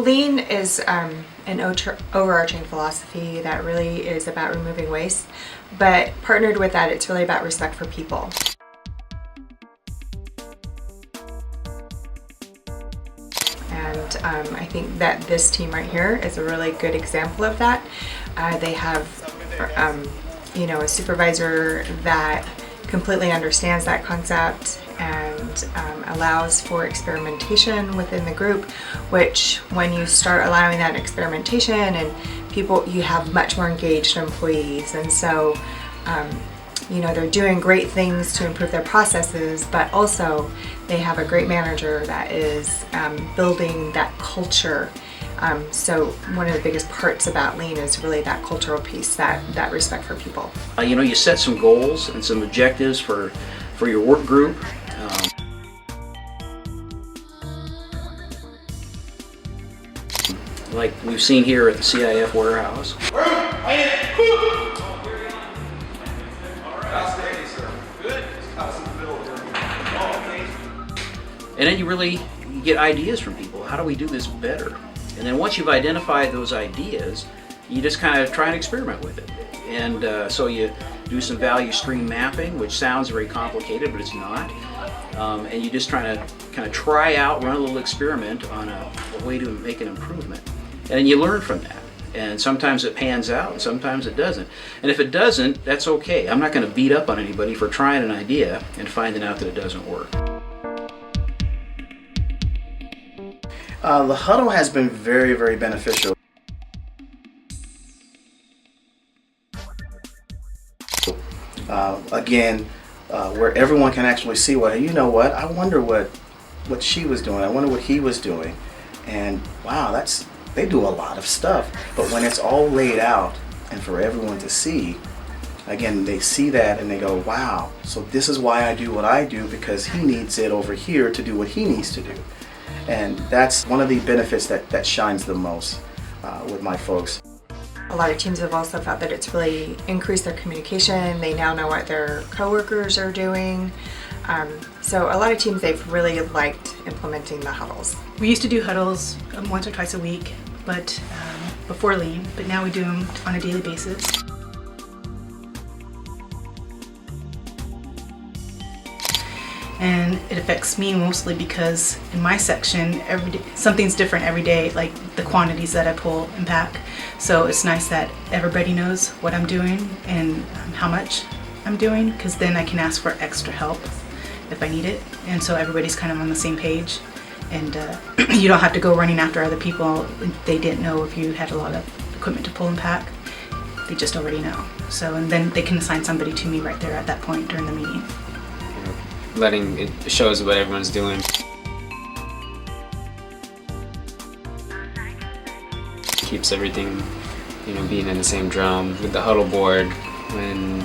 Lean is an overarching philosophy that really is about removing waste, but partnered with that, it's really about respect for people. And I think that this team right here is a really good example of that. They have a supervisor that completely understands that concept and allows for experimentation within the group, which when you start allowing that experimentation and people, you have much more engaged employees. And so they're doing great things to improve their processes, but also they have a great manager that is building that culture. So one of the biggest parts about Lean is really that cultural piece, that respect for people. You set some goals and some objectives for your work group. Like we've seen here at the CIF warehouse. And then you get ideas from people. How do we do this better? And then once you've identified those ideas, you just kind of try and experiment with it. And so you do some value stream mapping, which sounds very complicated, but it's not. And you just try to kind of try out, run a little experiment on a way to make an improvement. And then you learn from that. And sometimes it pans out, and sometimes it doesn't. And if it doesn't, that's okay. I'm not going to beat up on anybody for trying an idea and finding out that it doesn't work. The huddle has been very, very beneficial. Where everyone can actually see, well, you know what, I wonder what she was doing, I wonder what he was doing. And wow, they do a lot of stuff. But when it's all laid out and for everyone to see, again, they see that and they go, wow, so this is why I do what I do, because he needs it over here to do what he needs to do. And that's one of the benefits that shines the most with my folks. A lot of teams have also felt that it's really increased their communication. They now know what their coworkers are doing. So a lot of teams, they've really liked implementing the huddles. We used to do huddles once or twice a week, but before Lean, but now we do them on a daily basis. And it affects me mostly because in my section, every day, something's different every day, like the quantities that I pull and pack. So it's nice that everybody knows what I'm doing and how much I'm doing, because then I can ask for extra help if I need it. And so everybody's kind of on the same page. And you don't have to go running after other people. They didn't know if you had a lot of equipment to pull and pack. They just already know. So, and then they can assign somebody to me right there at that point during the meeting. Letting it shows what everyone's doing. Keeps everything, being in the same drum. With the huddle board, when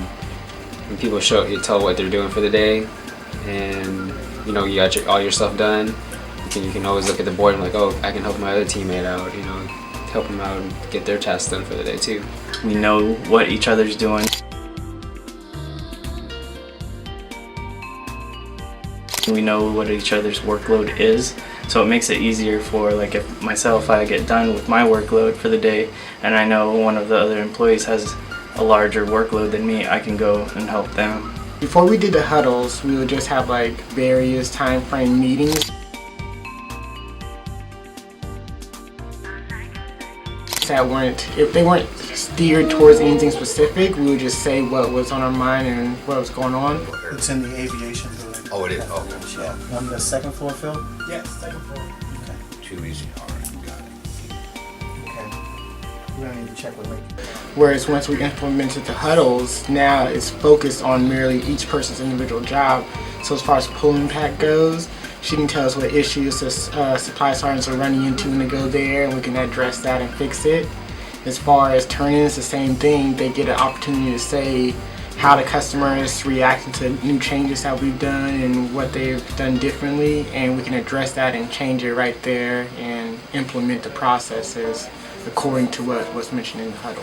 people show, you tell what they're doing for the day, and you got all your stuff done. You can always look at the board and like, oh, I can help my other teammate out. Help them out and get their tasks done for the day too. We know what each other's doing. We know what each other's workload is, so it makes it easier for, like, if I get done with my workload for the day and I know one of the other employees has a larger workload than me, I can go and help them. Before we did the huddles, we would just have like various time frame meetings. If they weren't steered towards anything specific, we would just say what was on our mind and what was going on. It's in the aviation building. Oh, it is? Oh, yeah. On the second floor, Phil? Yes, second floor. Okay. too easy. All right, got it. Okay. We're gonna need to check with Lake. Whereas once we implemented the huddles, now it's focused on merely each person's individual job. So as far as pulling pack goes, she can tell us what issues the supply sergeants are running into when they go there, and we can address that and fix it. As far as turn-in, it's the same thing. They get an opportunity to say how the customer is reacting to new changes that we've done and what they've done differently, and we can address that and change it right there and implement the processes according to what was mentioned in the huddle.